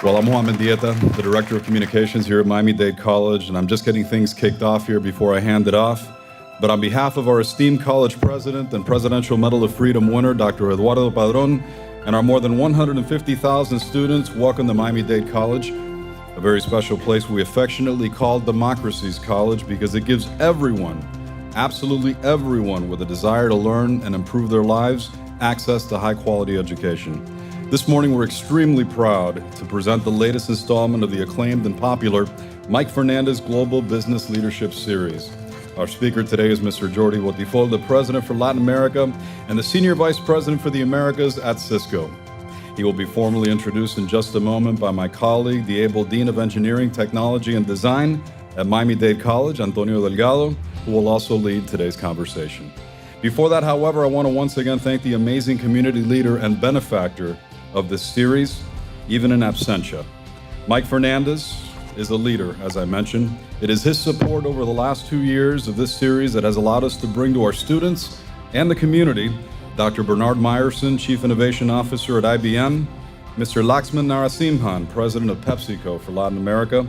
Well, I'm Juan Mendieta, the Director of Communications here at Miami-Dade College, and I'm just getting things kicked off here before I hand it off. But on behalf of our esteemed college president and Presidential Medal of Freedom winner, Dr. Eduardo Padron, and our more than 150,000 students, welcome to Miami-Dade College, a very special place we affectionately call Democracy's College because it gives everyone, absolutely everyone with a desire to learn and improve their lives, access to high-quality education. This morning, we're extremely proud to present the latest installment of the acclaimed and popular Mike Fernandez Global Business Leadership Series. Our speaker today is Mr. Jordi Botifoll, the President for Latin America and the Senior Vice President for the Americas at Cisco. He will be formally introduced in just a moment by my colleague, the able Dean of Engineering, Technology, and Design at Miami-Dade College, Antonio Delgado, who will also lead today's conversation. Before that, however, I want to once again thank the amazing community leader and benefactor of this series, even in absentia. Mike Fernandez is a leader, as I mentioned. It is his support over the last 2 years of this series that has allowed us to bring to our students and the community Dr. Bernard Meyerson, Chief Innovation Officer at IBM, Mr. Laxman Narasimhan, President of PepsiCo for Latin America,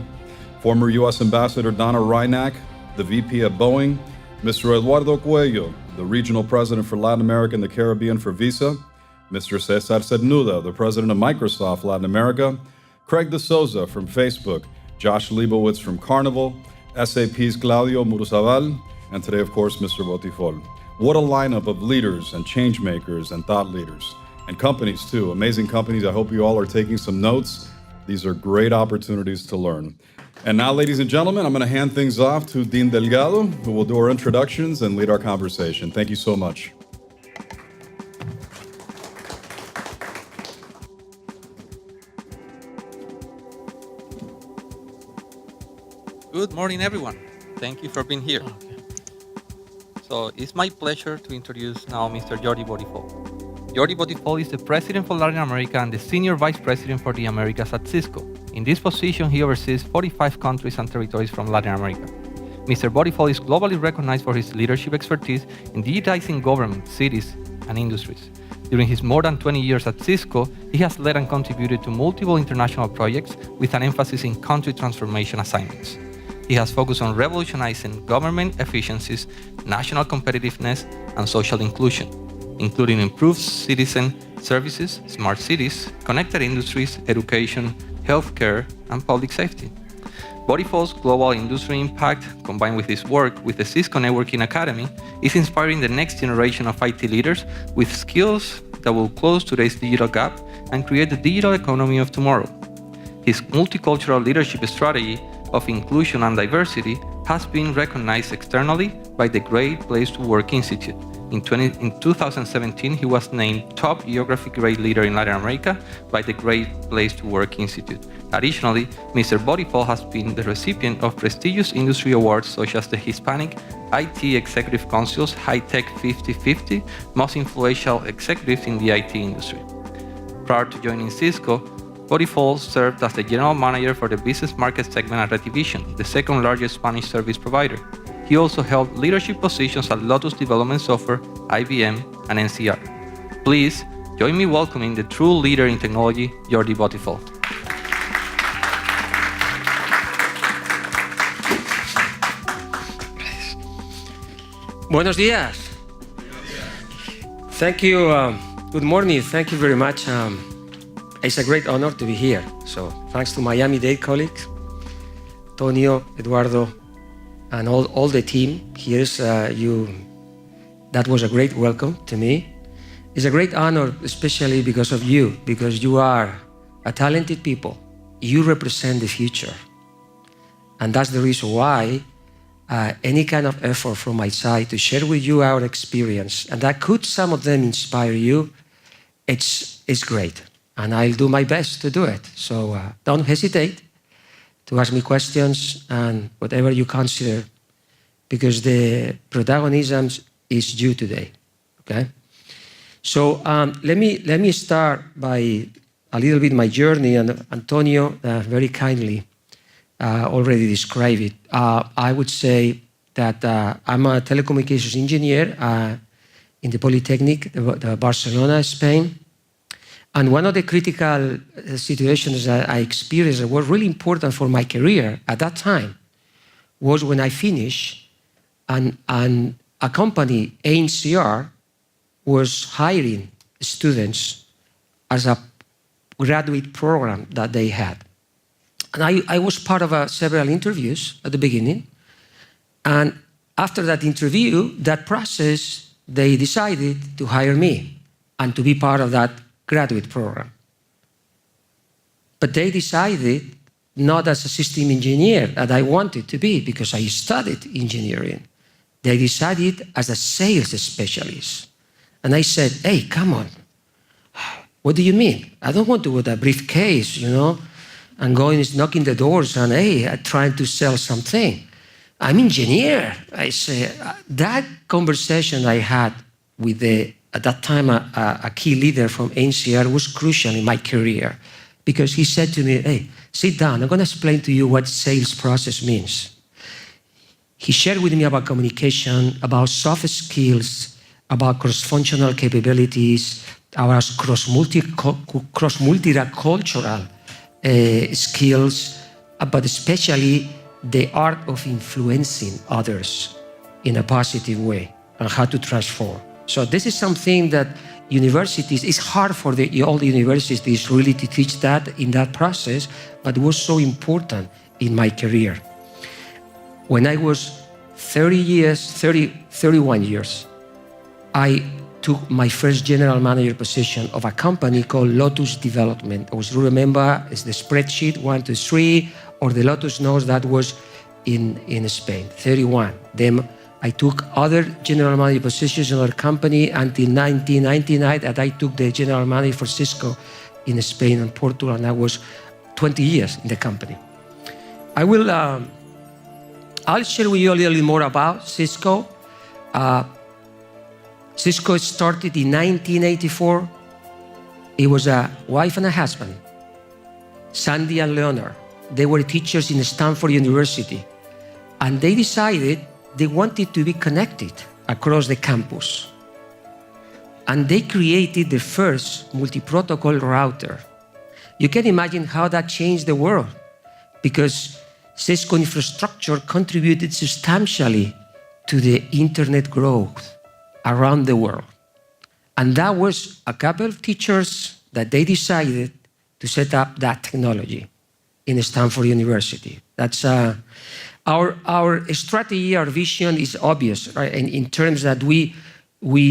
former U.S. Ambassador Donna Reinach, the VP at Boeing, Mr. Eduardo Cuello, the Regional President for Latin America and the Caribbean for Visa, Mr. Cesar Cernuda, the President of Microsoft Latin America, Craig De Souza from Facebook, Josh Leibowitz from Carnival, SAP's Claudio Muruzabal, and today, of course, Mr. Botifoll. What a lineup of leaders and change makers and thought leaders, and companies too, amazing companies. I hope you all are taking some notes. These are great opportunities to learn. And now, ladies and gentlemen, I'm going to hand things off to Dean Delgado, who will do our introductions and lead our conversation. Thank you so much. Good morning, everyone. Thank you for being here. So it's my pleasure to introduce now Mr. Jordi Botifoll. Jordi Botifoll is the President for Latin America and the Senior Vice President for the Americas at Cisco. In this position, he oversees 45 countries and territories from Latin America. Mr. Botifoll is globally recognized for his leadership expertise in digitizing government, cities, and industries. During his more than 20 years at Cisco, he has led and contributed to multiple international projects with an emphasis in country transformation assignments. He has focused on revolutionizing government efficiencies, national competitiveness, and social inclusion, including improved citizen services, smart cities, connected industries, education, healthcare, and public safety. Botifoll's global industry impact, combined with his work with the Cisco Networking Academy, is inspiring the next generation of IT leaders with skills that will close today's digital gap and create the digital economy of tomorrow. His multicultural leadership strategy of inclusion and diversity has been recognized externally by the Great Place to Work Institute. In 2017, he was named top geographic great leader in Latin America by the Great Place to Work Institute. Additionally, Mr. Botifoll has been the recipient of prestigious industry awards such as the Hispanic IT Executive Council's HITEC 50/50 Most Influential Executives in the IT Industry. Prior to joining Cisco, Botifoll served as the general manager for the business market segment at Retevision, the second largest Spanish service provider. He also held leadership positions at Lotus Development Software, IBM, and NCR. Please join me welcoming the true leader in technology, Jordi Botifoll. Buenos días. Thank you. Good morning. Thank you very much. It's a great honor to be here. So thanks to Miami-Dade colleagues, Antonio, Eduardo, and all the team. That was a great welcome to me. It's a great honor, especially because of you, because you are a talented people. You represent the future. And that's the reason why any kind of effort from my side to share with you our experience, and that could some of them inspire you, it's great. And I'll do my best to do it. So don't hesitate to ask me questions and whatever you consider, because the protagonism is you today, okay? So let me start by a little bit my journey, and Antonio very kindly already described it. I would say that I'm a telecommunications engineer in the Polytechnic, Barcelona, Spain. And one of the critical situations that I experienced that was really important for my career at that time was when I finished and a company, NCR, was hiring students as a graduate program that they had. And I was part of several interviews at the beginning. And after that interview, that process, they decided to hire me and to be part of that graduate program. But they decided not as a system engineer that I wanted to be because I studied engineering. They decided as a sales specialist. And I said, hey, come on. What do you mean? I don't want to go with a briefcase, and going knocking the doors and, hey, I'm trying to sell something. I'm engineer. I say, that conversation I had with at that time, a key leader from NCR was crucial in my career because he said to me, hey, sit down. I'm going to explain to you what sales process means. He shared with me about communication, about soft skills, about cross-functional capabilities, about cross-multicultural skills, but especially the art of influencing others in a positive way and how to transform. So this is something that universities, it's hard for all the universities really to teach that in that process, but it was so important in my career. When I was 31 years, I took my first general manager position of a company called Lotus Development. I was remember it's the spreadsheet 1, 2, 3, or the Lotus knows that was in Spain, 31. Then I took other general manager positions in our company until 1999 that I took the general manager for Cisco in Spain and Portugal, and I was 20 years in the company. I'll share with you a little more about Cisco. Cisco started in 1984. It was a wife and a husband, Sandy and Leonard. They were teachers in Stanford University. And they decided they wanted to be connected across the campus. And they created the first multi-protocol router. You can imagine how that changed the world because Cisco infrastructure contributed substantially to the internet growth around the world. And that was a couple of teachers that they decided to set up that technology in Stanford University. That's our strategy, our vision is obvious, right? And in terms that we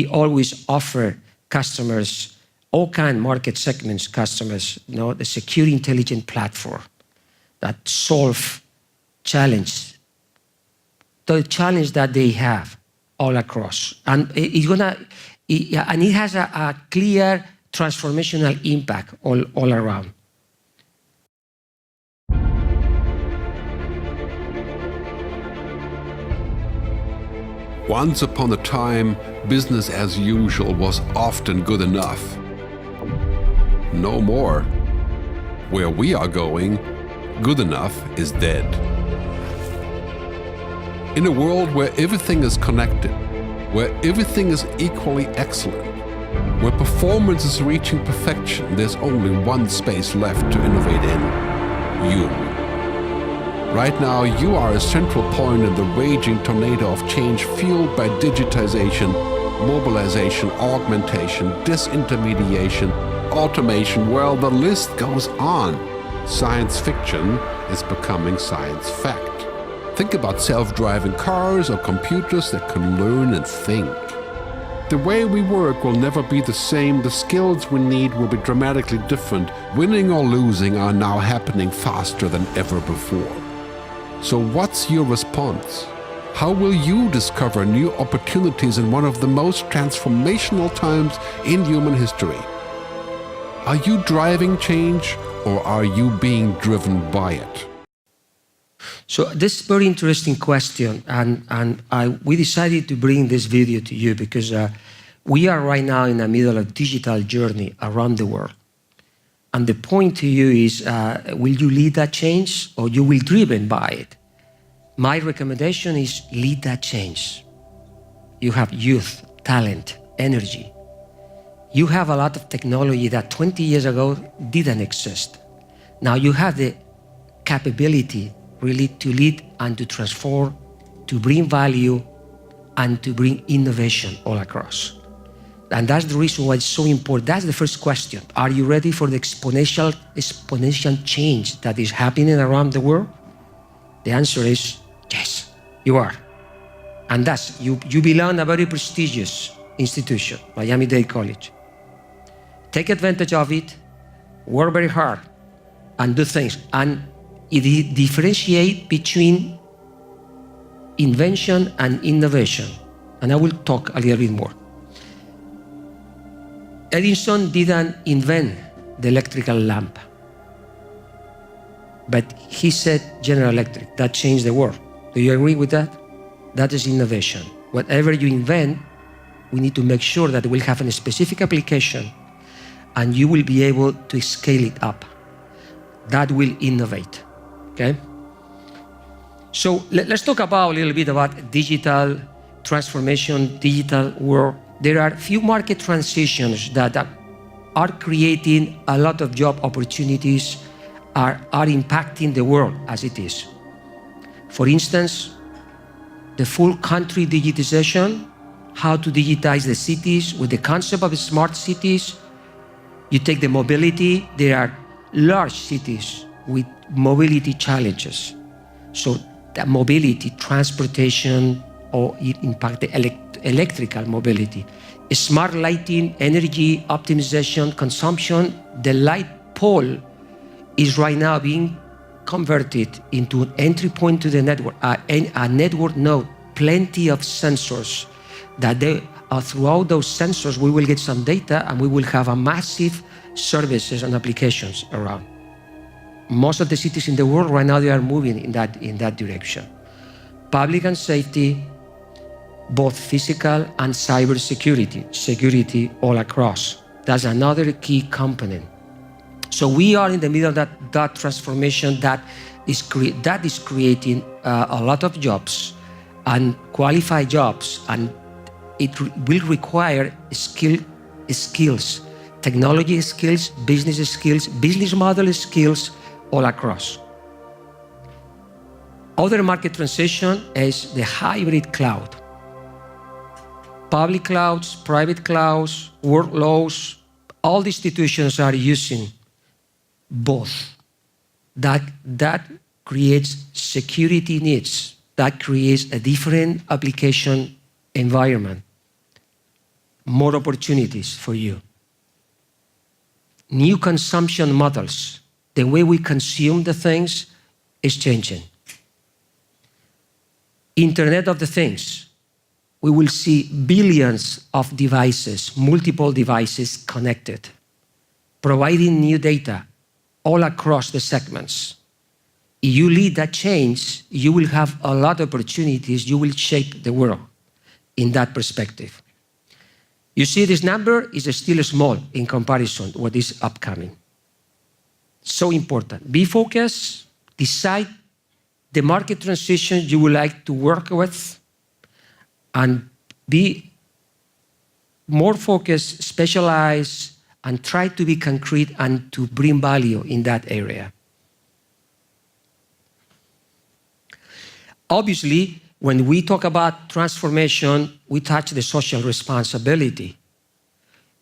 always offer customers, all kind of market segments customers, the secure intelligent platform that solve the challenge that they have all across. And it has a clear transformational impact all around. Once upon a time, business as usual was often good enough. No more. Where we are going, good enough is dead. In a world where everything is connected, where everything is equally excellent, where performance is reaching perfection, there's only one space left to innovate in: you. Right now, you are a central point in the raging tornado of change fueled by digitization, mobilization, augmentation, disintermediation, automation. Well, the list goes on. Science fiction is becoming science fact. Think about self-driving cars or computers that can learn and think. The way we work will never be the same. The skills we need will be dramatically different. Winning or losing are now happening faster than ever before. So what's your response? How will you discover new opportunities in one of the most transformational times in human history? Are you driving change or are you being driven by it? So this is a very interesting question, and we decided to bring this video to you because we are right now in the middle of a digital journey around the world. And the point to you is, will you lead that change or you will be driven by it? My recommendation is lead that change. You have youth, talent, energy. You have a lot of technology that 20 years ago didn't exist. Now you have the capability really to lead and to transform, to bring value, and to bring innovation all across. And that's the reason why it's so important. That's the first question. Are you ready for the exponential change that is happening around the world? The answer is yes, you are. And that's, you belong a very prestigious institution, Miami-Dade College. Take advantage of it, work very hard, and do things. And differentiate between invention and innovation. And I will talk a little bit more. Edison didn't invent the electrical lamp, but he said General Electric. That changed the world. Do you agree with that? That is innovation. Whatever you invent, we need to make sure that it will have a specific application and you will be able to scale it up. That will innovate, okay? So let's talk about a little bit about digital transformation, digital world. There are few market transitions that are creating a lot of job opportunities, are impacting the world as it is. For instance, the full country digitization, how to digitize the cities with the concept of smart cities. You take the mobility, there are large cities with mobility challenges. So that mobility, transportation, or it impact the electrical mobility. Smart lighting, energy optimization, consumption. The light pole is right now being converted into an entry point to the network, a network node, plenty of sensors that throughout those sensors we will get some data and we will have a massive services and applications around. Most of the cities in the world right now, they are moving in that direction. Public and safety, both physical and cyber security all across. That's another key component. So we are in the middle of that transformation that is creating a lot of jobs and qualified jobs, and it will require skills, technology skills, business model skills all across. Other market transition is the hybrid cloud. Public clouds, private clouds, workloads, all the institutions are using both. That creates security needs. That creates a different application environment. More opportunities for you. New consumption models. The way we consume the things is changing. Internet of the Things. We will see billions of devices, multiple devices connected, providing new data all across the segments. If you lead that change, you will have a lot of opportunities. You will shape the world in that perspective. You see, this number is still small in comparison to what is upcoming. So important. Be focused, decide the market transition you would like to work with, and be more focused, specialized, and try to be concrete and to bring value in that area. Obviously, when we talk about transformation, we touch the social responsibility.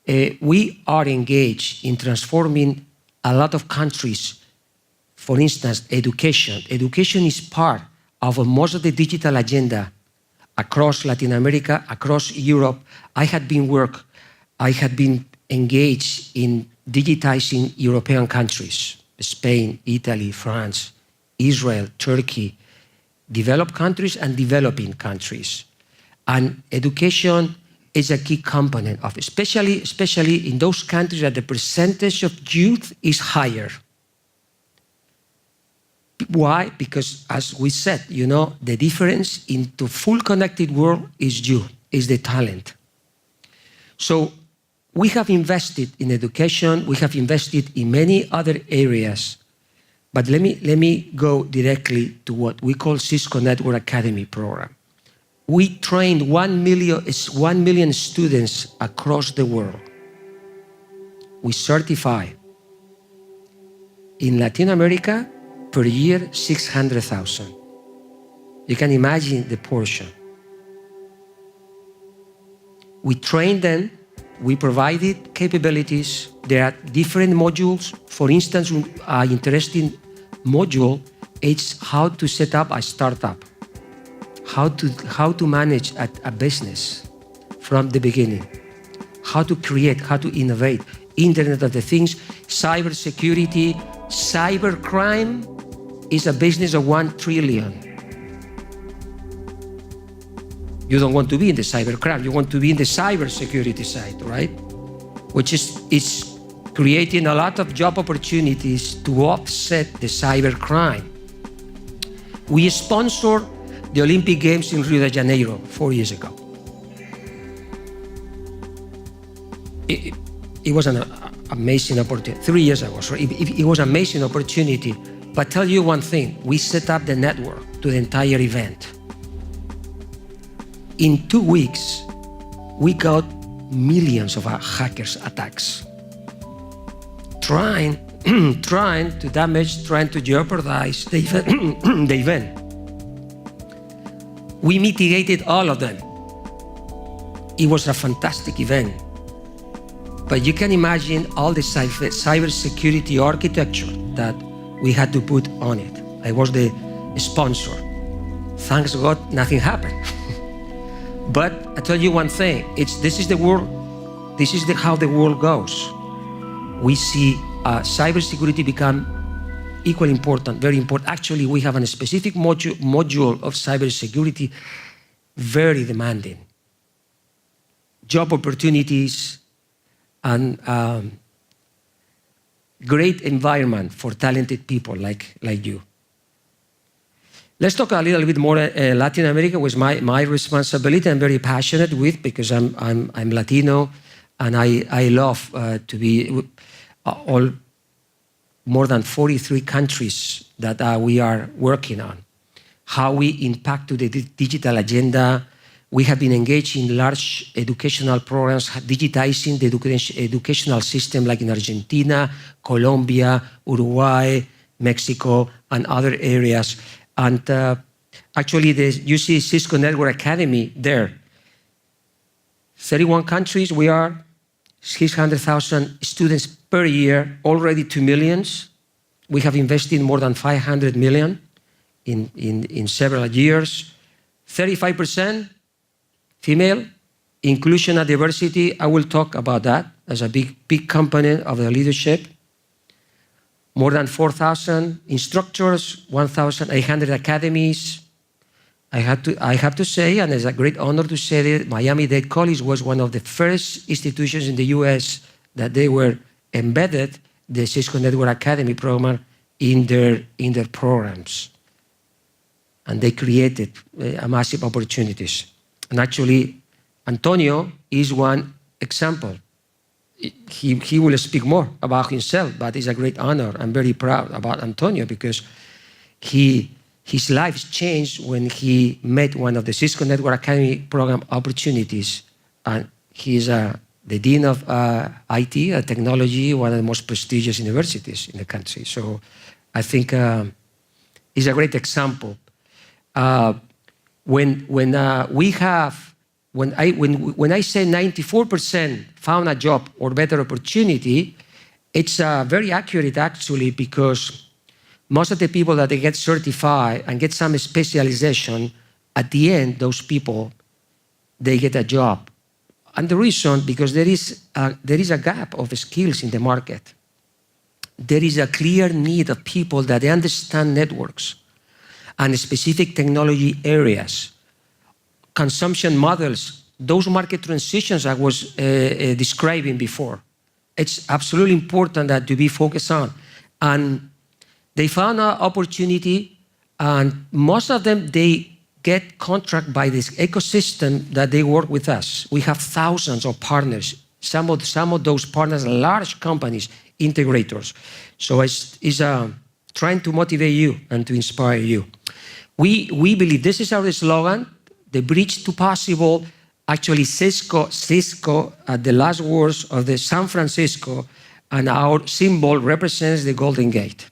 We are engaged in transforming a lot of countries. For instance, education. Education is part of most of the digital agenda across Latin America, across Europe. I had been engaged in digitizing European countries, Spain, Italy, France, Israel, Turkey, developed countries and developing countries. And education is a key component of it, especially in those countries that the percentage of youth is higher. Why? Because as we said, the difference into full connected world is the talent. So we have invested in education, we have invested in many other areas, but let me go directly to what we call Cisco Network Academy program. We trained 1 million students across the world we certify. In Latin America, per year, 600,000. You can imagine the portion. We train them, we provided capabilities. There are different modules. For instance, an interesting module is how to set up a startup, how to manage a business from the beginning, how to create, how to innovate, Internet of the Things, cybersecurity. Cybercrime is a business of 1 trillion. You don't want to be in the cybercrime, you want to be in the cybersecurity side, right? Which is creating a lot of job opportunities to offset the cybercrime. We sponsored the Olympic Games in Rio de Janeiro 4 years ago. It was an amazing opportunity. 3 years ago, sorry. It was an amazing opportunity. But tell you one thing, we set up the network to the entire event. In 2 weeks, we got millions of hackers attacks, trying to damage, trying to jeopardize the event. We mitigated all of them. It was a fantastic event. But you can imagine all the cybersecurity architecture that we had to put on it. I was the sponsor. Thanks God, nothing happened. But I tell you one thing, this is the world, this is how the world goes. We see cybersecurity become equally important, very important. Actually, we have a specific module of cybersecurity, very demanding. Job opportunities and great environment for talented people like you. Let's talk a little bit more Latin America was my responsibility. I'm very passionate with because I'm Latino, and I love to be all more than 43 countries that we are working on. How we impact to the digital agenda. We have been engaged in large educational programs, digitizing the educational system like in Argentina, Colombia, Uruguay, Mexico, and other areas. And actually, you see Cisco Network Academy there. 31 countries, we are 600,000 students per year, already 2 million. We have invested more than 500 million in several years. 35% female, inclusion and diversity. I will talk about that as a big component of the leadership. More than 4,000 instructors, 1,800 academies. I have to say, and it's a great honor to say that Miami-Dade College was one of the first institutions in the US that they were embedded the Cisco Network Academy program in their programs. And they created massive opportunities. And actually, Antonio is one example. He will speak more about himself, but it's a great honor. I'm very proud about Antonio because his life changed when he met one of the Cisco Network Academy program opportunities. And he's the Dean of IT, technology, one of the most prestigious universities in the country. So I think it's a great example. When I say 94% found a job or better opportunity, it's very accurate actually, because most of the people that they get certified and get some specialization, at the end, those people, they get a job. And the reason, because there is a gap of skills in the market. There is a clear need of people that they understand networks and specific technology areas, consumption models, those market transitions I was describing before. It's absolutely important that to be focused on. And they found an opportunity, and most of them, they get contract by this ecosystem that they work with us. We have thousands of partners. Some of those partners are large companies, integrators. So it's trying to motivate you and to inspire you. We believe, this is our slogan, the bridge to possible. Actually, Cisco at the last words of the San Francisco and our symbol represents the Golden Gate.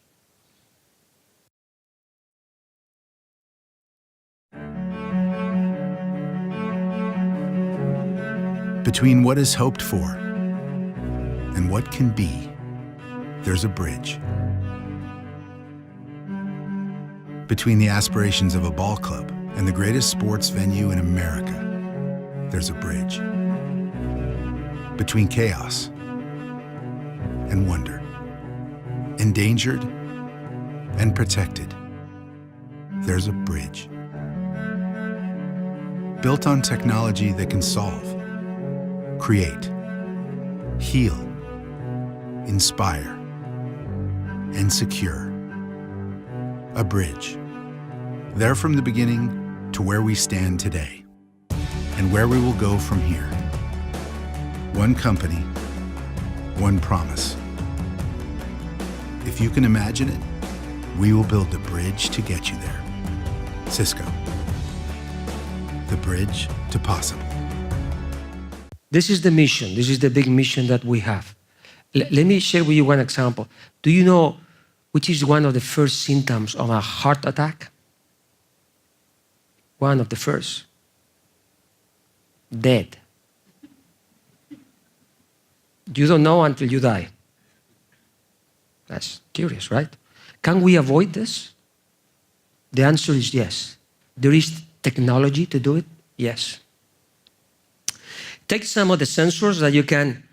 Between what is hoped for and what can be, there's a bridge. Between the aspirations of a ball club and the greatest sports venue in America, there's a bridge. Between chaos and wonder, endangered and protected, there's a bridge. Built on technology that can solve, create, heal, inspire, and secure. A bridge. There from the beginning to where we stand today, and where we will go from here. One company, one promise. If you can imagine it, we will build the bridge to get you there. Cisco. The bridge to possible. This is the mission. This is the big mission that we have. Let me share with you one example. Do you know which is one of the first symptoms of a heart attack? One of the first. Dead. You don't know until you die. That's curious, right? Can we avoid this? The answer is yes. There is technology to do it? Yes. Take some of the sensors that you can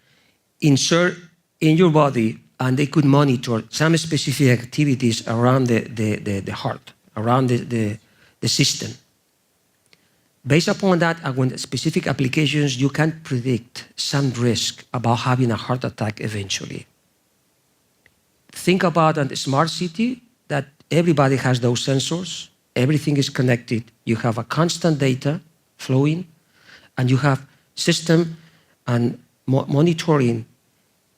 insert in your body, and they could monitor some specific activities around the heart, around the system. Based upon that, and with specific applications, you can predict some risk about having a heart attack eventually. Think about a smart city that everybody has those sensors, everything is connected, you have a constant data flowing, and you have system and monitoring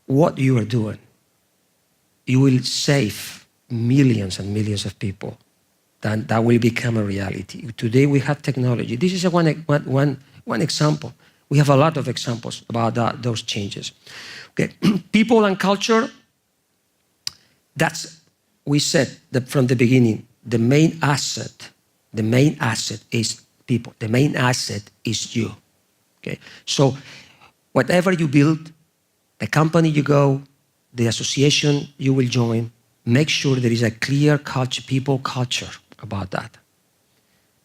what you are doing. You will save millions and millions of people. Then that will become a reality. Today we have technology. This is one example. We have a lot of examples about those changes. Okay, people and culture. That's, we said that from the beginning, the main asset is people. The main asset is you. Okay, so whatever you build, the company you go, the association you will join, make sure there is a clear culture, people culture about that.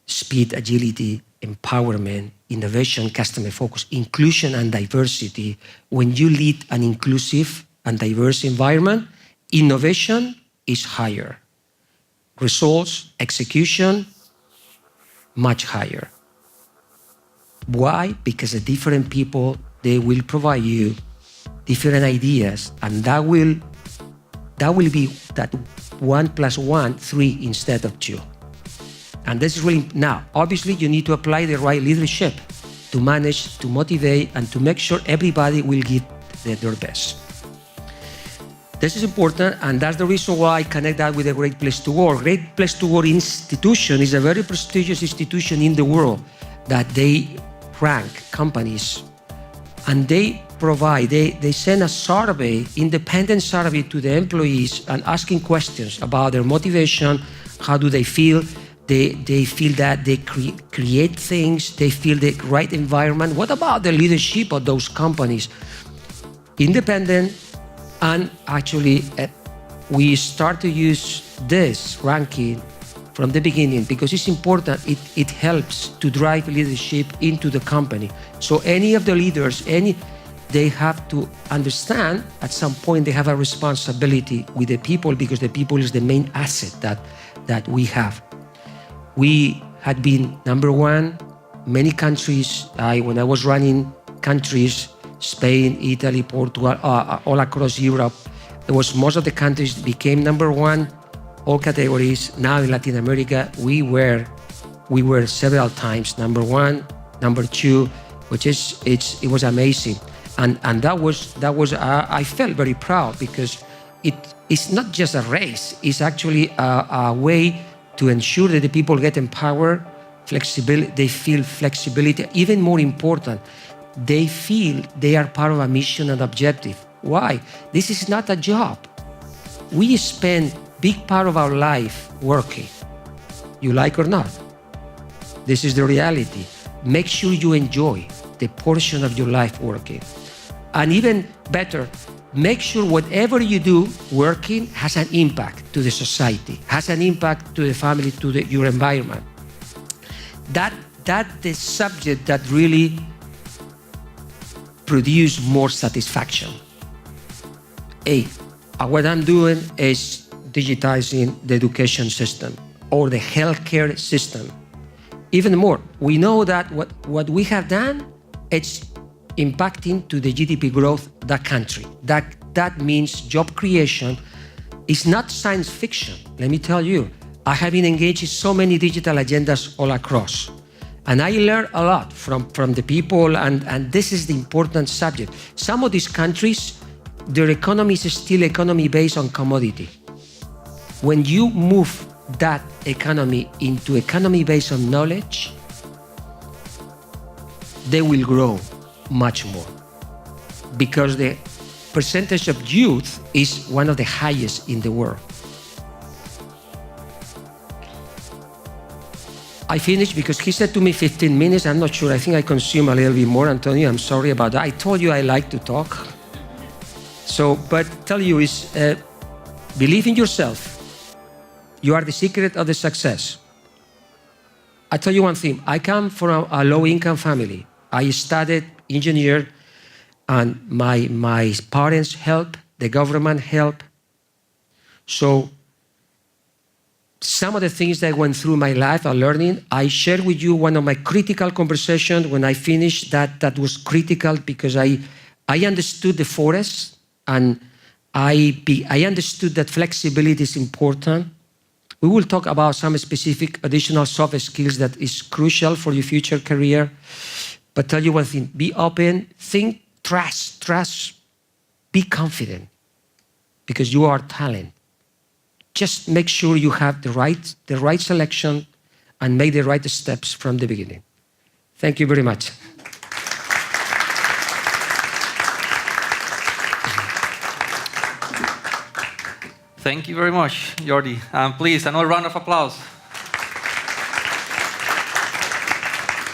Speed, agility, empowerment, innovation, customer focus, inclusion and diversity. When you lead an inclusive and diverse environment, innovation is higher. Results, execution, much higher. Why? Because the different people, they will provide you different ideas, and that will be that 1 + 1, 3 instead of 2. And this is really, now, obviously you need to apply the right leadership to manage, to motivate, and to make sure everybody will give their best. This is important, and that's the reason why I connect that with a Great Place to Work. Great Place to Work institution is a very prestigious institution in the world that they rank companies, and they provide, they send a survey, independent survey to the employees and asking questions about their motivation, how do they feel, they feel that they create things, they feel the right environment. What about the leadership of those companies? Independent, and actually we start to use this ranking from the beginning because it's important. It helps to drive leadership into the company. So any of the leaders, they have to understand at some point they have a responsibility with the people, because the people is the main asset that we have. We had been number one, many countries. When I was running countries, Spain, Italy, Portugal, all across Europe, it was most of the countries became number one, all categories. Now in Latin America, we were several times number one, number two, which is it was amazing. And that was I felt very proud, because it's not just a race, it's actually a way to ensure that the people get empowered, flexibility, they feel flexibility. Even more important, they feel they are part of a mission and objective. Why? This is not a job. We spend big part of our life working, you like or not. This is the reality. Make sure you enjoy the portion of your life working. And even better, make sure whatever you do working has an impact to the society, has an impact to the family, to your environment. That's the subject that really produce more satisfaction. What I'm doing is digitizing the education system or the healthcare system. Even more, we know that what we have done, it's impacting to the GDP growth of that country. That means job creation. It's not science fiction. Let me tell you, I have been engaged in so many digital agendas all across. And I learned a lot from the people, and this is the important subject. Some of these countries, their economy is still economy based on commodity. When you move that economy into economy based on knowledge, they will grow much more. Because the percentage of youth is one of the highest in the world. I finished because he said to me 15 minutes. I'm not sure. I think I consume a little bit more, Antonio. I'm sorry about that. I told you I like to talk. But tell you is, believe in yourself. You are the secret of the success. I tell you one thing. I come from a low-income family. I studied engineer, and my parents helped, the government helped. So some of the things that went through my life are learning. I shared with you one of my critical conversations when I finished that was critical because I understood the forest, and I understood that flexibility is important. We will talk about some specific additional soft skills that is crucial for your future career. But tell you one thing, be open, think, trust, be confident, because you are talent. Just make sure you have the right selection and make the right steps from the beginning. Thank you very much. Thank you very much, Jordi. Please, another round of applause.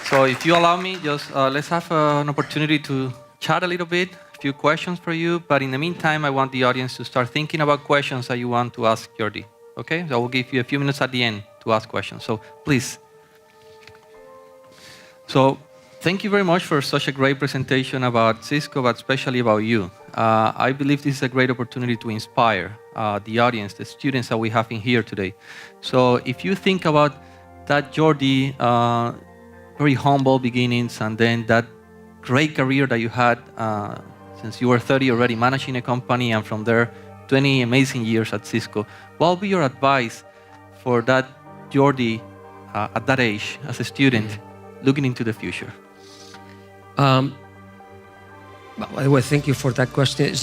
So if you allow me, just let's have an opportunity to chat a little bit, a few questions for you. But in the meantime, I want the audience to start thinking about questions that you want to ask Jordi. Okay? So I will give you a few minutes at the end to ask questions. So please. So thank you very much for such a great presentation about Cisco, but especially about you. I believe this is a great opportunity to inspire the audience, the students that we have in here today. So if you think about that Jordi, very humble beginnings, and then that great career that you had since you were 30 already managing a company, and from there 20 amazing years at Cisco, what would be your advice for that Jordi at that age as a student looking into the future? Well, thank you for that question.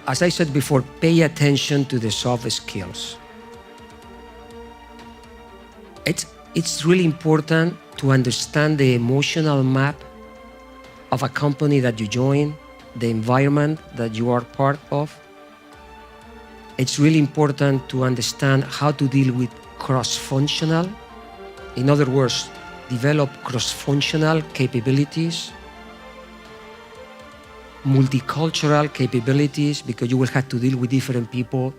As I said before, pay attention to the soft skills. It's really important to understand the emotional map of a company that you join, the environment that you are part of. It's really important to understand how to deal with cross-functional. In other words, develop cross-functional capabilities, multicultural capabilities, because you will have to deal with different people.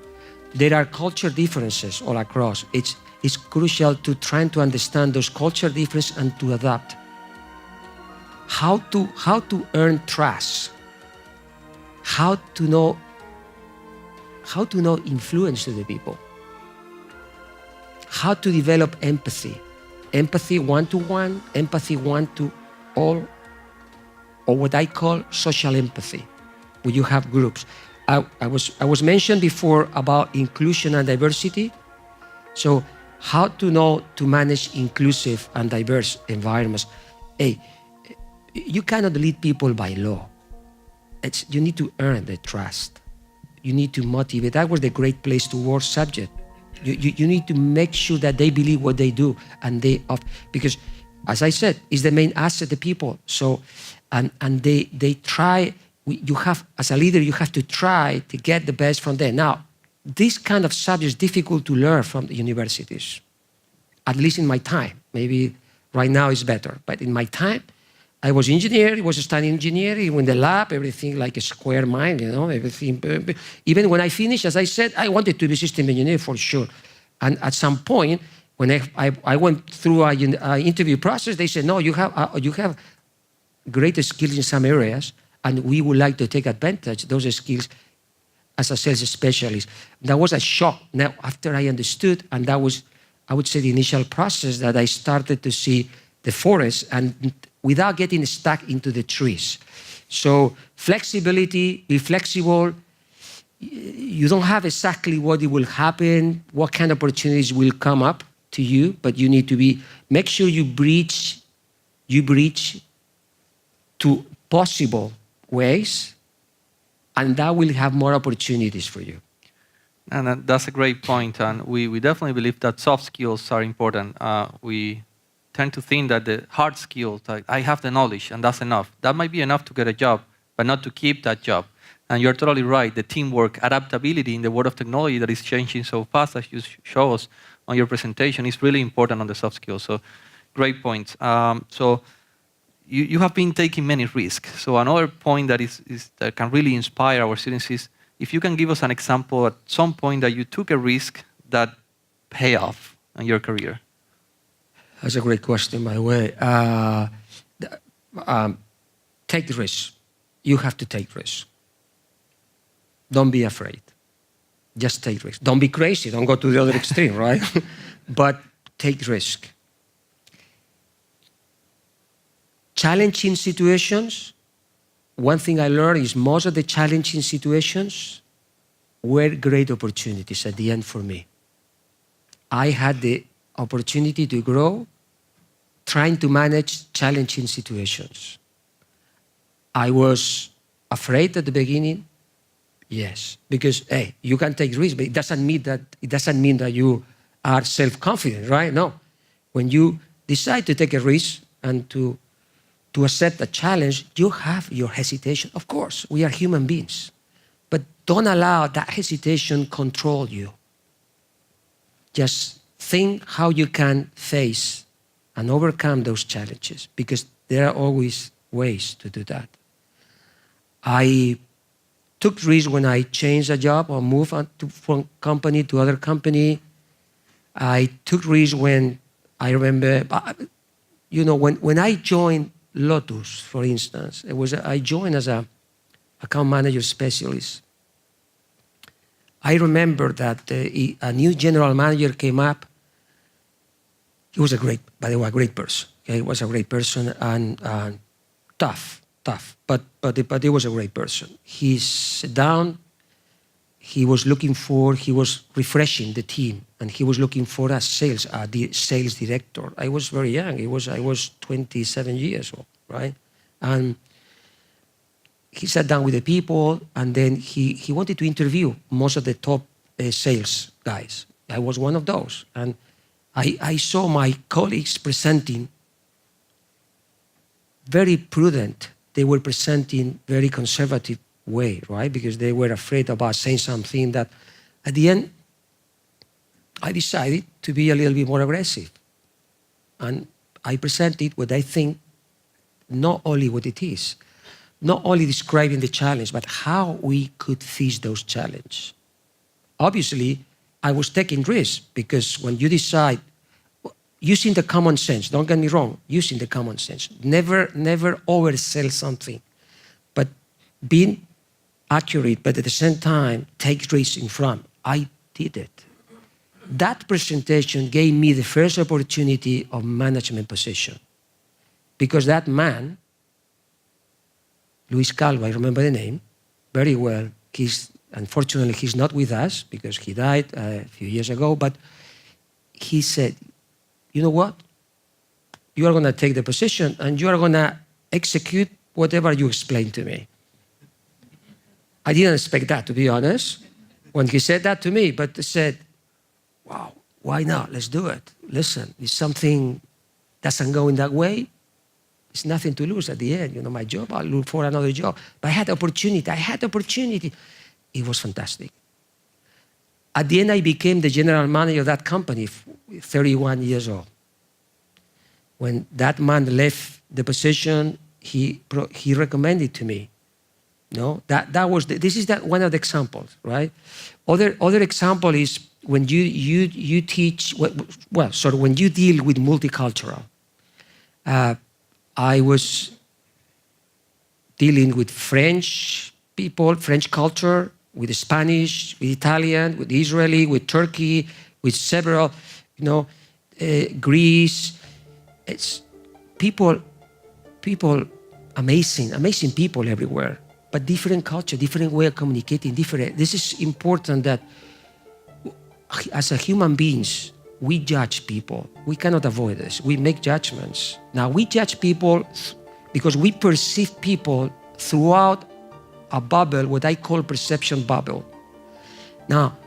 There are culture differences all across. It's crucial to try to understand those culture differences and to adapt. How to earn trust. How to know influence to the people. How to develop empathy. Empathy one-to-one, empathy one-to-all, or what I call social empathy, where you have groups. I was mentioned before about inclusion and diversity. So how to know to manage inclusive and diverse environments. Hey, you cannot lead people by law. You need to earn the trust. You need to motivate. That was the great place to work subject. You need to make sure that they believe what they do, and because, as I said, it's the main asset, the people. So, and they try you have, as a leader, you have to try to get the best from them. Now, this kind of subject is difficult to learn from the universities, at least in my time. Maybe right now it's better, but in my time, I was engineer, I was studying engineering, in the lab, everything like a square mind, everything. Even when I finished, as I said, I wanted to be system engineer for sure. And at some point, when I went through an interview process, they said, no, you have great skills in some areas, and we would like to take advantage of those skills as a sales specialist. That was a shock. Now, after I understood, and that was, I would say, the initial process that I started to see the forest and without getting stuck into the trees. So flexibility, be flexible. You don't have exactly what it will happen, what kind of opportunities will come up to you, but you need to make sure you bridge to possible ways, and that will have more opportunities for you. And that's a great point, and we definitely believe that soft skills are important. We tend to think that the hard skills, like I have the knowledge and that's enough. That might be enough to get a job, but not to keep that job. And you're totally right. The teamwork, adaptability in the world of technology that is changing so fast, as you show us on your presentation, is really important on the soft skills. So great points. So you have been taking many risks. So another point that that can really inspire our students is if you can give us an example at some point that you took a risk that paid off in your career. That's a great question, by the way. Take the risk. You have to take risks. Don't be afraid. Just take risks. Don't be crazy. Don't go to the other extreme, right? But take risk. Challenging situations. One thing I learned is most of the challenging situations were great opportunities at the end for me. I had the opportunity to grow trying to manage challenging situations. I was afraid at the beginning, yes, because hey, you can take risks, but it doesn't mean that you are self-confident, right? No. When you decide to take a risk and to accept a challenge, you have your hesitation. Of course, we are human beings, but don't allow that hesitation control you. Just think how you can face and overcome those challenges, because there are always ways to do that. I took risks when I changed a job or moved from company to other company. I took risks when I remember, when I joined Lotus, for instance, I joined as a account manager specialist. I remember that a new general manager came up. He was a great person. Okay? He was a great person and tough, but he was a great person. He sat down, he was refreshing the team, and he was looking for a sales director. I was very young. I was 27 years old, right? And he sat down with the people, and then he wanted to interview most of the top sales guys. I was one of those. And I saw my colleagues presenting very prudent. They were presenting very conservative way, right? Because they were afraid about saying something that at the end, I decided to be a little bit more aggressive. And I presented what I think, not only what it is, not only describing the challenge, but how we could face those challenges. Obviously, I was taking risks because when you decide, using the common sense, don't get me wrong, using the common sense, never oversell something, but being accurate, but at the same time, take risks in front. I did it. That presentation gave me the first opportunity of management position because that man, Luis Calvo, I remember the name very well. Unfortunately, he's not with us because he died a few years ago, but he said, you know what? You are going to take the position and you are going to execute whatever you explain to me. I didn't expect that, to be honest, when he said that to me, but he said, wow, why not? Let's do it. Listen, if something doesn't go in that way, It's nothing to lose at the end. My job, I'll look for another job. But I had opportunity. It was fantastic. At the end, I became the general manager of that company, 31 years old. When that man left the position, he recommended to me. This is one of the examples, right? Other example is when you teach, when you deal with multicultural. I was dealing with French people, French culture, with Spanish, with Italian, with Israeli, with Turkey, with several, Greece. It's people, amazing people everywhere, but different culture, different way of communicating, different. This is important that as a human beings, we judge people. We cannot avoid this. We make judgments. Now, we judge people because we perceive people throughout a bubble, what I call perception bubble. Now,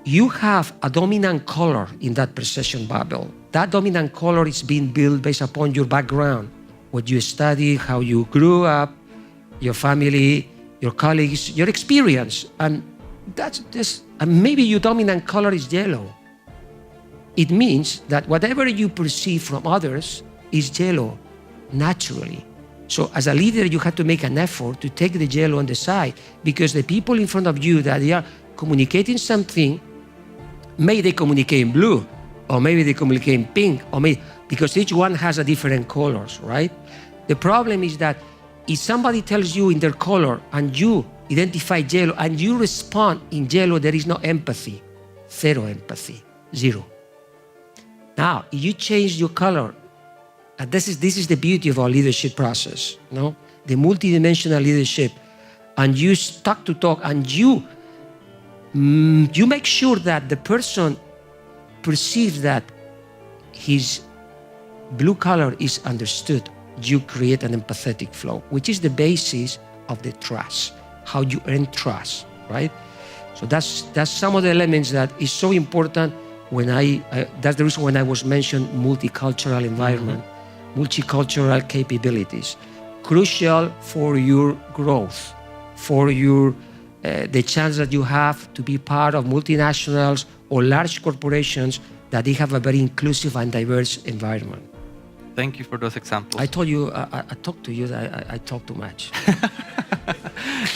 you have a dominant color in that perception bubble. That dominant color is being built based upon your background, what you study, how you grew up, your family, your colleagues, your experience. And maybe your dominant color is yellow. It means that whatever you perceive from others is yellow, naturally. So as a leader, you have to make an effort to take the yellow on the side, because the people in front of you that they are communicating something, maybe they communicate in blue, or maybe they communicate in pink, because each one has a different colors, right? The problem is that if somebody tells you in their color and you identify yellow and you respond in yellow, there is no empathy, zero empathy, zero. Now, if you change your color, this is the beauty of our leadership process, the multidimensional leadership, and you talk to talk, and you make sure that the person perceives that his blue color is understood. You create an empathetic flow, which is the basis of the trust, how you earn trust, right? So that's some of the elements that is so important. That's the reason when I was mentioned multicultural environment, multicultural capabilities, crucial for your growth, for your the chance that you have to be part of multinationals or large corporations that they have a very inclusive and diverse environment. Thank you for those examples. I told you, I talked to you, I talk too much.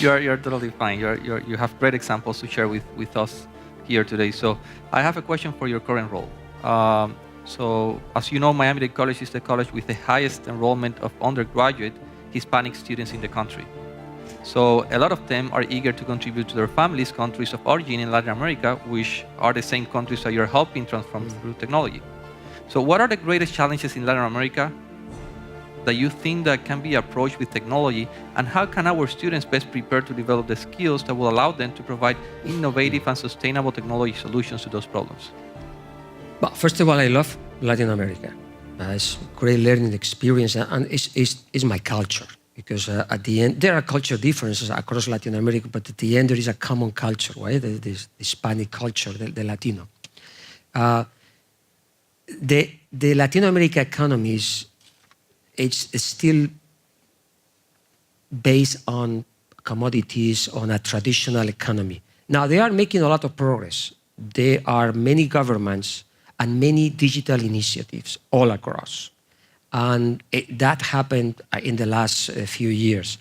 You're totally fine. You have great examples to share with us here today. So I have a question for your current role. So as you know, Miami-Dade College is the college with the highest enrollment of undergraduate Hispanic students in the country. So a lot of them are eager to contribute to their families' countries of origin in Latin America, which are the same countries that you're helping transform through technology. So what are the greatest challenges in Latin America that you think that can be approached with technology, and how can our students best prepare to develop the skills that will allow them to provide innovative and sustainable technology solutions to those problems? Well, first of all, I love Latin America. It's a great learning experience, and it's my culture, because at the end, there are cultural differences across Latin America, but at the end, there is a common culture, right? This Hispanic culture, the Latino. The Latin America economies, it's still based on commodities, on a traditional economy. Now, they are making a lot of progress. There are many governments and many digital initiatives all across. And that happened in the last few years.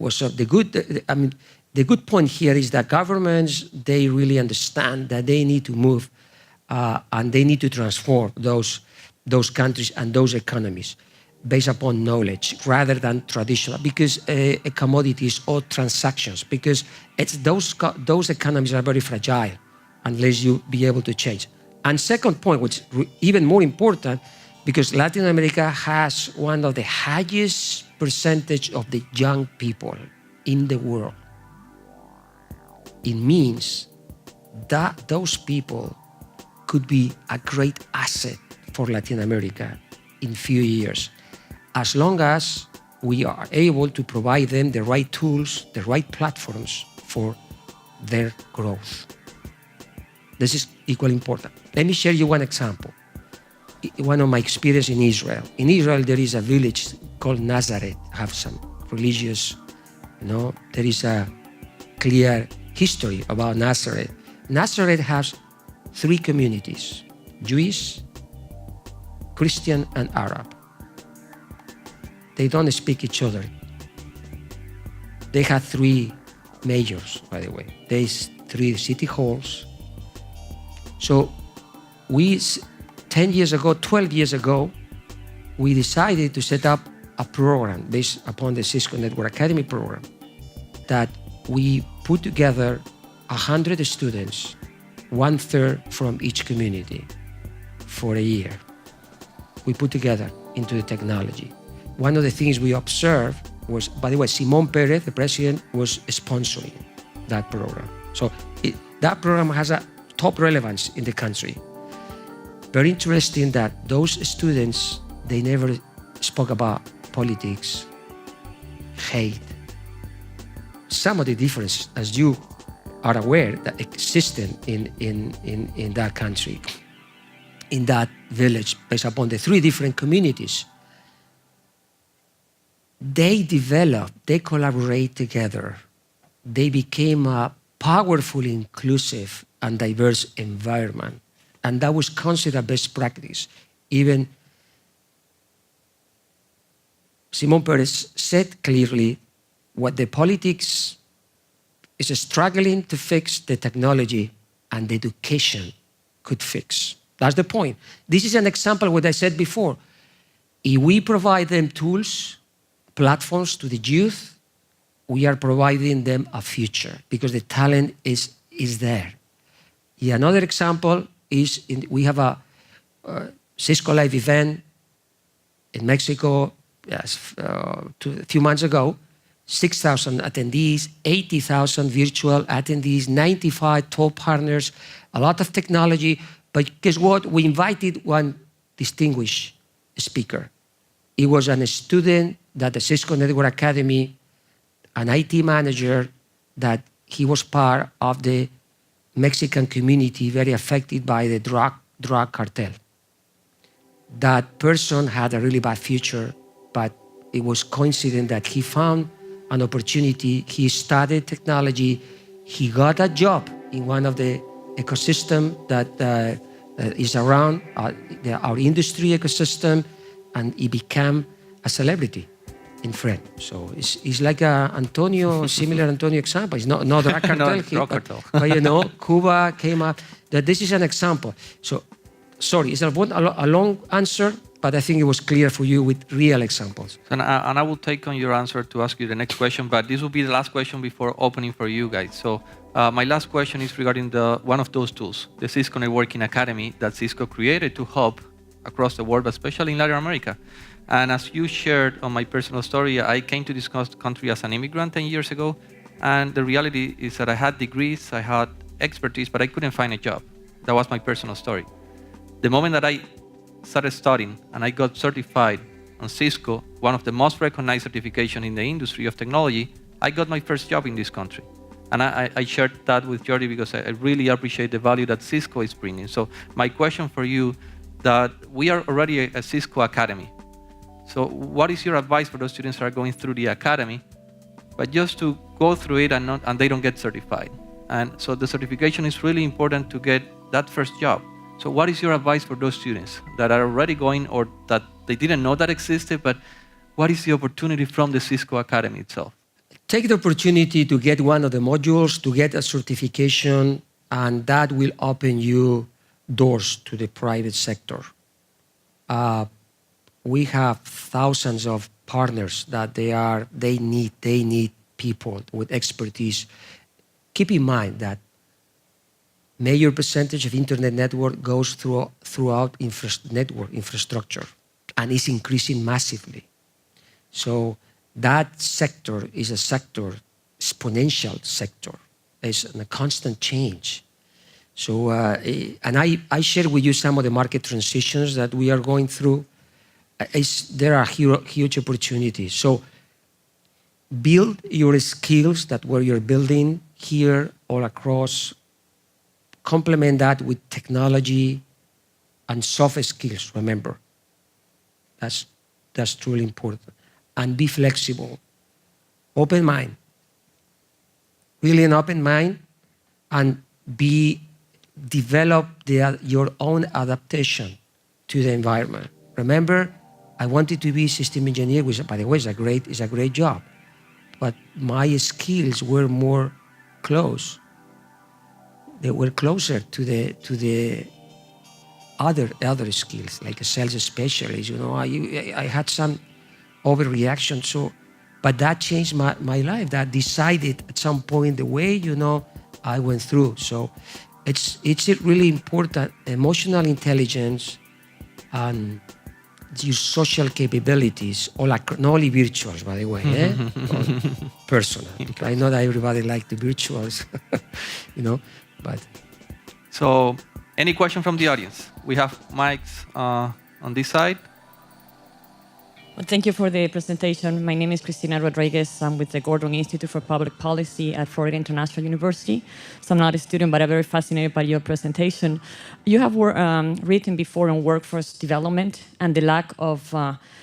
So the good point here is that governments, they really understand that they need to move and they need to transform those countries and those economies based upon knowledge rather than traditional, because commodities or transactions, because those economies are very fragile unless you be able to change. And second point, which is even more important, because Latin America has one of the highest percentage of the young people in the world. It means that those people could be a great asset for Latin America in few years, as long as we are able to provide them the right tools, the right platforms for their growth. This is equally important. Let me share you one example. one of my experience in Israel. In Israel, there is a village called Nazareth, have some religious, there is a clear history about Nazareth. Nazareth has 3 communities: Jewish, Christian, and Arab. They don't speak each other. They had 3 mayors, by the way. There's 3 city halls. So we, 10 years ago, 12 years ago, we decided to set up a program based upon the Cisco Network Academy program that we put together 100 students, 1/3 from each community for a year. We put together into the technology. One of the things we observed was, by the way, Simon Perez, the president, was sponsoring that program. So that program has a top relevance in the country. Very interesting that those students, they never spoke about politics, hate. Some of the difference, as you are aware, that existed in that country, in that village, based upon the 3 different communities. They developed, they collaborate together. They became a powerful, inclusive, and diverse environment. And that was considered best practice. Even Simon Perez said clearly what the politics is struggling to fix, the technology and the education could fix. That's the point. This is an example of what I said before. If we provide them tools, platforms to the youth, we are providing them a future because the talent is there. Yeah, another example is we have a Cisco Live event in Mexico a few months ago, 6,000 attendees, 80,000 virtual attendees, 95 top partners, a lot of technology. But guess what? We invited one distinguished speaker. He was a student that the Cisco Network Academy, an IT manager, that he was part of the Mexican community very affected by the drug cartel. That person had a really bad future, but it was coincident that he found an opportunity. He studied technology. He got a job in one of the ecosystem that is around our industry ecosystem, and he became a celebrity in France. So it's like Antonio, similar Antonio example. It's not drug cartel, No, drug cartel. but Cuba came up. That this is an example. So, sorry, it's a long answer, but I think it was clear for you with real examples. And I will take on your answer to ask you the next question, but this will be the last question before opening for you guys. So my last question is regarding one of those tools, the Cisco Networking Academy that Cisco created to help across the world, but especially in Latin America. And as you shared on my personal story, I came to this country as an immigrant 10 years ago, and the reality is that I had degrees, I had expertise, but I couldn't find a job. That was my personal story. The moment that I started studying and I got certified on Cisco, one of the most recognized certifications in the industry of technology, I got my first job in this country. And I shared that with Jordi because I really appreciate the value that Cisco is bringing. So my question for you, that we are already a Cisco Academy. So what is your advice for those students that are going through the academy, but just to go through it and they don't get certified? And so the certification is really important to get that first job. So what is your advice for those students that are already going or that they didn't know that existed, but what is the opportunity from the Cisco Academy itself? Take the opportunity to get one of the modules, to get a certification, and that will open you doors to the private sector. We have thousands of partners that they need people with expertise. Keep in mind that major percentage of internet network goes throughout network infrastructure, and it's increasing massively. So that sector is a sector, exponential sector. It's in a constant change. So, and I share with you some of the market transitions that we are going through. There are huge opportunities. So build your skills that where you're building here all across. Complement that with technology, and soft skills, remember. That's truly important. And be flexible. Open mind. Really an open mind, and develop your own adaptation to the environment. Remember, I wanted to be a system engineer, which, by the way, is a great job. But my skills were more close. They were closer to the other skills, like a sales specialist. I had some overreaction. But that changed my life. That decided at some point the way I went through. So it's really important. Emotional intelligence and your social capabilities, not only virtuals, by the way, personal. I know that everybody likes the virtuals, but. So, any question from the audience? We have mics on this side. Well, thank you for the presentation. My name is Cristina Rodriguez. I'm with the Gordon Institute for Public Policy at Florida International University. So I'm not a student, but I'm very fascinated by your presentation. You have written before on workforce development and the lack of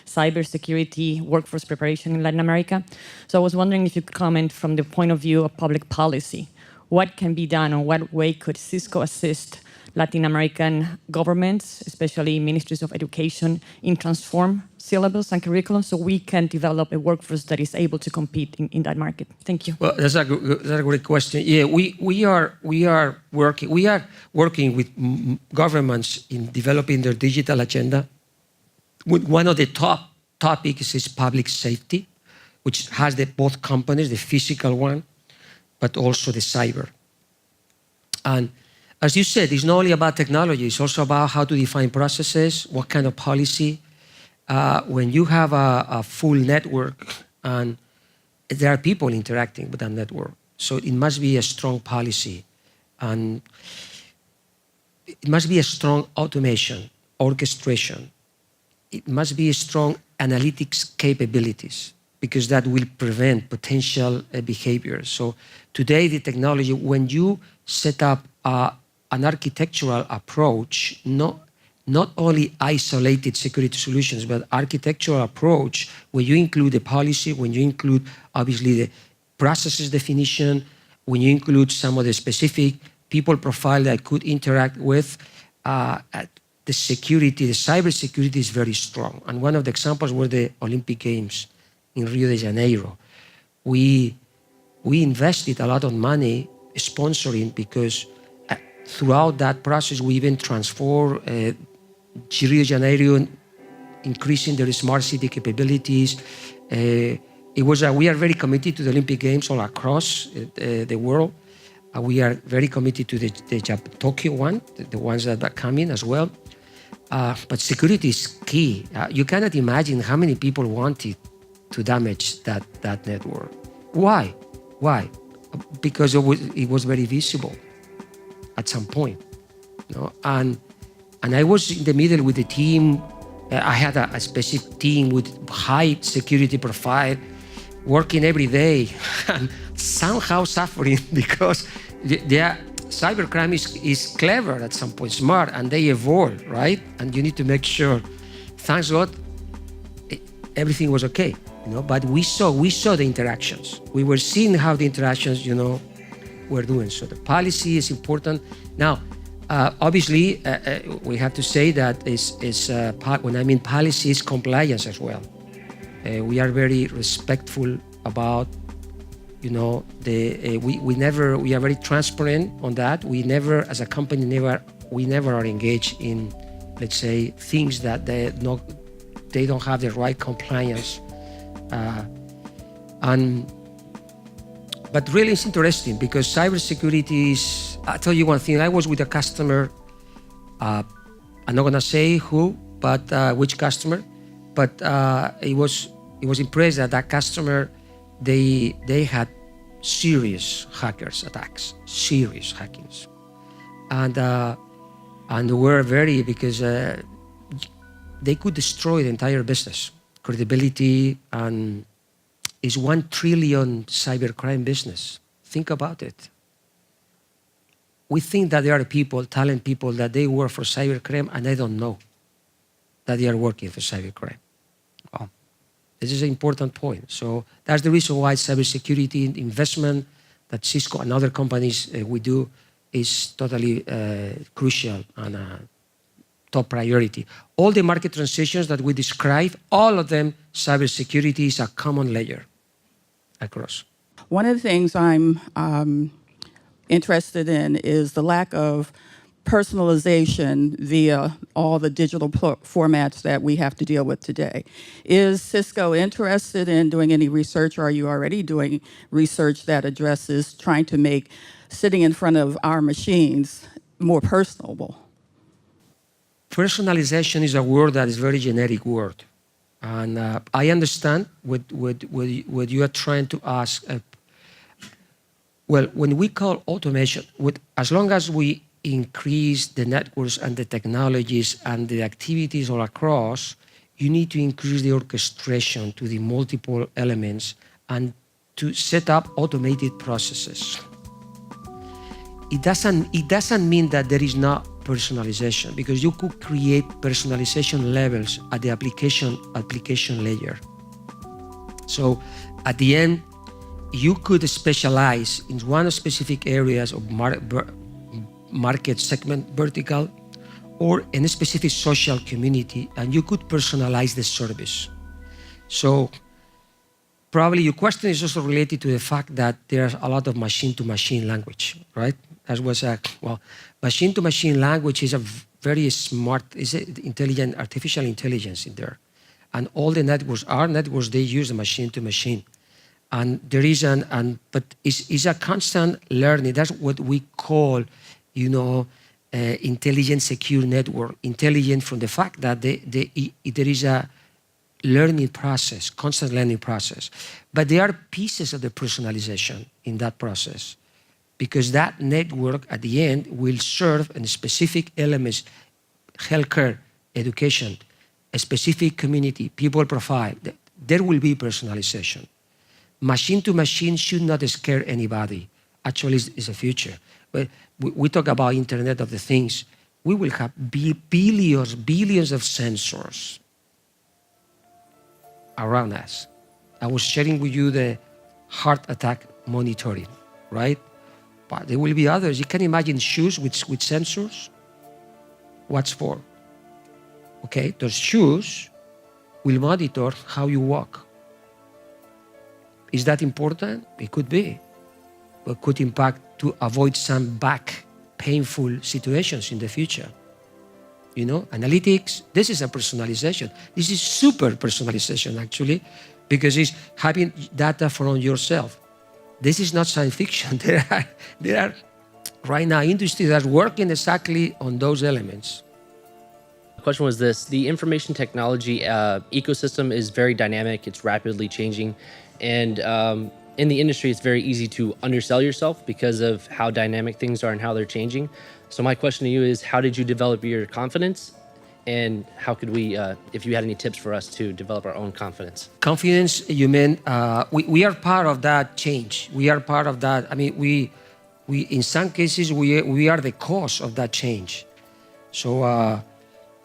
cybersecurity workforce preparation in Latin America. So I was wondering if you could comment from the point of view of public policy. What can be done, or what way could Cisco assist Latin American governments, especially ministries of education, in transform syllabus and curriculum so we can develop a workforce that is able to compete in that market? Thank you. Well, that's a great question. Yeah, we are working with governments in developing their digital agenda. One of the top topics is public safety, which has both components, the physical one, but also the cyber. And as you said, it's not only about technology, it's also about how to define processes, what kind of policy. When you have a full network, and there are people interacting with that network, so it must be a strong policy. And it must be a strong automation, orchestration. It must be a strong analytics capabilities, because that will prevent potential behavior. So today, the technology, when you set up an architectural approach, not only isolated security solutions, but architectural approach where you include the policy, when you include obviously the processes definition, when you include some of the specific people profile that could interact with, the security, the cyber security is very strong. And one of the examples were the Olympic Games in Rio de Janeiro. We invested a lot of money sponsoring, because throughout that process, we even transformed Rio de Janeiro, increasing their smart city capabilities. We are very committed to the Olympic Games all across the world. We are very committed to the Tokyo one, the ones that are coming as well. But security is key. You cannot imagine how many people wanted to damage that network. Why? Because it was very visible at some point. And I was in the middle with the team. I had a specific team with high security profile, working every day, and somehow suffering because their cybercrime is clever at some point, smart, and they evolve, right? And you need to make sure. Thanks God, everything was okay, But we saw the interactions. We were seeing how the interactions, were doing. So the policy is important. Now, obviously, we have to say that when I mean policy, is compliance as well. We are very respectful about, we are very transparent on that. We never, as a company, we never are engaged in, let's say, things that they don't have the right compliance. But really, it's interesting because cybersecurity is. I'll tell you one thing. I was with a customer. I'm not gonna say who, but which customer. But it was impressed that customer, they had serious hackers attacks, serious hackings, and were very because they could destroy the entire business, credibility, and is $1 trillion cybercrime business. Think about it. we think that there are people, talent people, that they work for cybercrime and they don't know that they are working for cybercrime. Wow. This is an important point. So that's the reason why cybersecurity investment that Cisco and other companies we do is totally crucial and top priority. All the market transitions that we describe, all of them, cybersecurity is a common layer across. One of the things I'm interested in is the lack of personalization via all the digital formats that we have to deal with today. Is Cisco interested in doing any research, or are you already doing research that addresses trying to make sitting in front of our machines more personable? Personalization is a word that is a very generic word. And I understand what you are trying to ask. Well, when we call automation, as long as we increase the networks and the technologies and the activities all across, you need to increase the orchestration to the multiple elements and to set up automated processes. It doesn't mean that there is not personalization, because you could create personalization levels at the application layer. So at the end, you could specialize in one specific areas of market segment vertical or in a specific social community, and you could personalize the service. So probably your question is also related to the fact that there's a lot of machine-to-machine language, right? That was machine-to-machine language is a very smart, is intelligent, artificial intelligence in there. And all the networks are networks, they use machine-to-machine. And there is but it's a constant learning. That's what we call, intelligent secure network. Intelligent from the fact that there is a learning process, constant learning process. But there are pieces of the personalization in that process, because that network at the end will serve in specific elements, healthcare, education, a specific community, people profile. There will be personalization. Machine to machine should not scare anybody. Actually, it's a future. But we talk about Internet of the Things. We will have billions of sensors around us. I was sharing with you the heart attack monitoring, right? But there will be others. You can imagine shoes with sensors. What's for? Okay, those shoes will monitor how you walk. Is that important? It could be, but could impact to avoid some back painful situations in the future. Analytics, this is a personalization. This is super personalization, actually, because it's having data from yourself. This is not science fiction. There are right now industries that are working exactly on those elements. The question was this: the information technology ecosystem is very dynamic. It's rapidly changing. And in the industry, it's very easy to undersell yourself because of how dynamic things are and how they're changing. So my question to you is, how did you develop your confidence? And how could we, if you had any tips for us to develop our own confidence? Confidence, you mean, we are part of that change. We are part of that. I mean, we in some cases, we are the cause of that change. So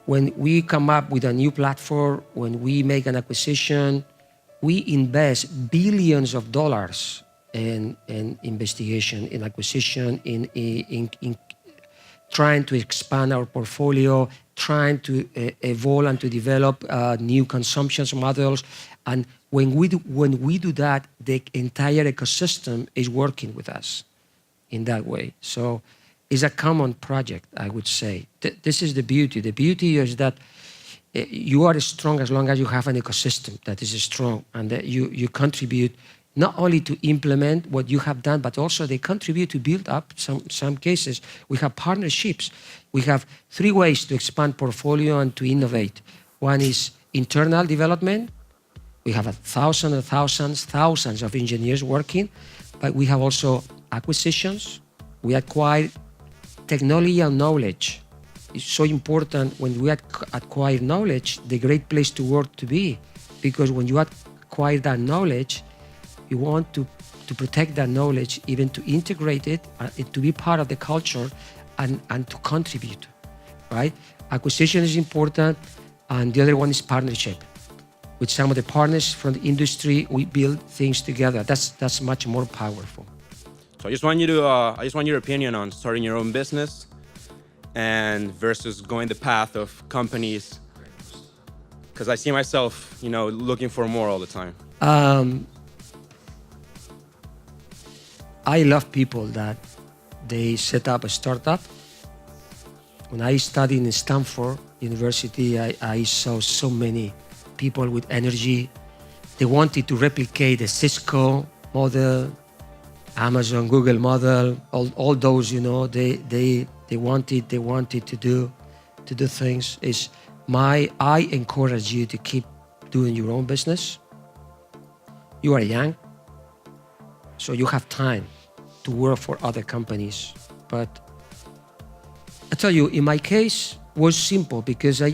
when we come up with a new platform, when we make an acquisition, we invest billions of dollars in investigation, in acquisition, in trying to expand our portfolio, trying to evolve and to develop new consumption models. And when we do that, the entire ecosystem is working with us in that way. So it's a common project, I would say. This is the beauty. The beauty is that you are strong as long as you have an ecosystem that is strong, and that you contribute not only to implement what you have done, but also they contribute to build up some cases. We have partnerships. We have 3 ways to expand portfolio and to innovate. One is internal development. We have thousands of engineers working, but we have also acquisitions. We acquire technology and knowledge. It's so important when we acquire knowledge, the great place to work to be, because when you acquire that knowledge, you want to to protect that knowledge, even to integrate it, to be part of the culture and to contribute, right? Acquisition is important, and the other one is partnership. With some of the partners from the industry, we build things together. That's much more powerful. So I just want your opinion on starting your own business and versus going the path of companies, because I see myself, looking for more all the time. I love people that they set up a startup. When I studied in Stanford University, I saw so many people with energy. They wanted to replicate the Cisco model, Amazon, Google model, all those, they wanted to do things. I encourage you to keep doing your own business. You are young, so you have time to work for other companies. But I tell you, in my case, was simple because I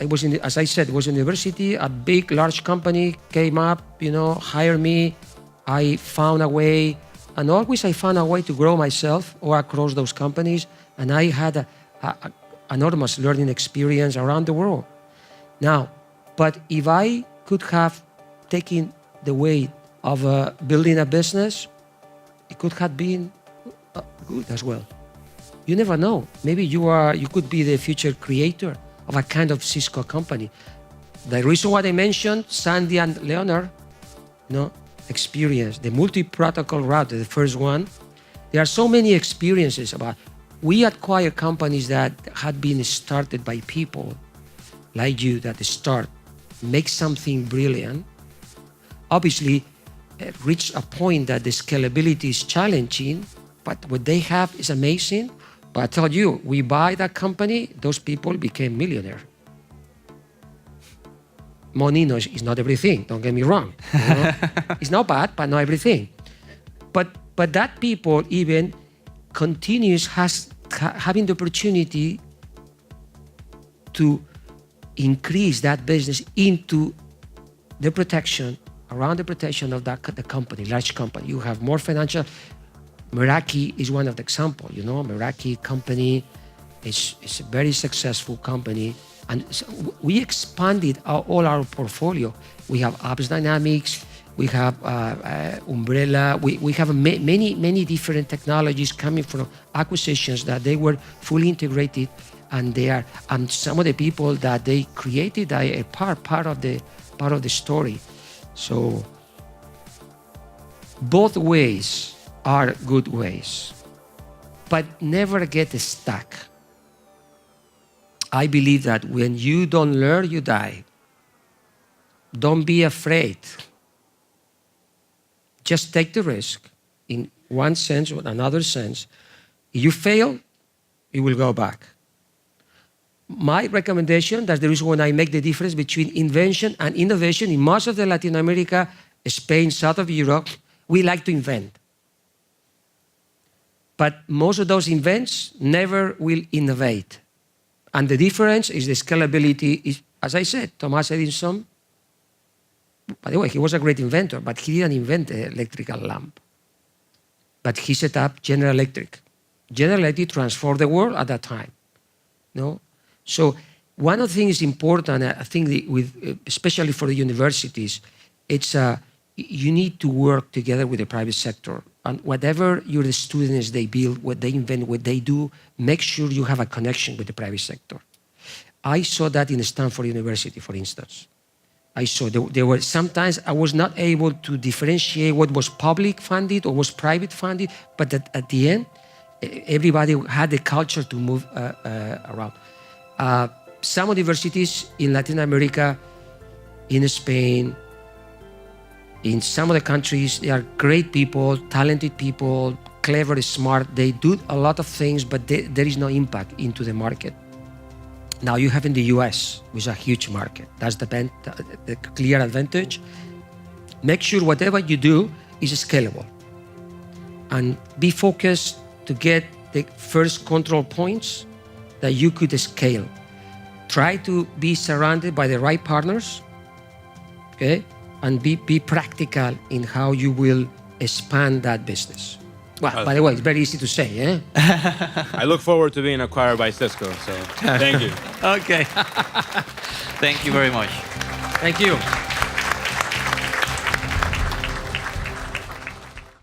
was in, as I said, was in university. A big, large company came up, hired me. I found a way, and always I found a way to grow myself or across those companies. And I had a enormous learning experience around the world. Now, but if I could have taken the way of building a business, it could have been good as well. You never know. Maybe you could be the future creator of a kind of Cisco company. The reason why I mentioned Sandy and Leonard, experience, the multi-protocol route, the first one. There are so many experiences about. We acquire companies that had been started by people like you that make something brilliant. Obviously, reach a point that the scalability is challenging, but what they have is amazing. But I tell you, we buy that company, those people became millionaires. Money is not everything, don't get me wrong. It's not bad, but not everything. But that people even continues having the opportunity to increase that business into the protection, around the protection of the company, large company. You have more financial. Meraki is one of the examples. Meraki company is a very successful company. And so we expanded all our portfolio. We have Apps Dynamics, we have Umbrella, we have many different technologies coming from acquisitions that they were fully integrated, and some of the people that they created are a part of the story. So both ways are good ways, but never get stuck. I believe that when you don't learn, you die. Don't be afraid. Just take the risk in one sense or another sense. If you fail, you will go back. My recommendation, that's the reason when I make the difference between invention and innovation. In most of the Latin America, Spain, south of Europe, we like to invent. But most of those invents never will innovate. And the difference is the scalability. As I said, Thomas Edison, by the way, he was a great inventor, but he didn't invent the electrical lamp. But he set up General Electric. General Electric transformed the world at that time. So one of the things important, I think, especially for the universities, it's you need to work together with the private sector. And whatever your students, they build, what they invent, what they do, make sure you have a connection with the private sector. I saw that in Stanford University, for instance. I saw there were sometimes I was not able to differentiate what was public funded or was private funded, but at the end, everybody had the culture to move around. Some universities in Latin America, in Spain, in some of the countries, they are great people, talented people, clever, smart. They do a lot of things, but there is no impact into the market. Now you have in the US, which is a huge market. That's the clear advantage. Make sure whatever you do is scalable. And be focused to get the first control points that you could scale. Try to be surrounded by the right partners, okay? And be practical in how you will expand that business. Well, by the way, it's very easy to say, eh? I look forward to being acquired by Cisco, so thank you. Okay. Thank you very much. Thank you.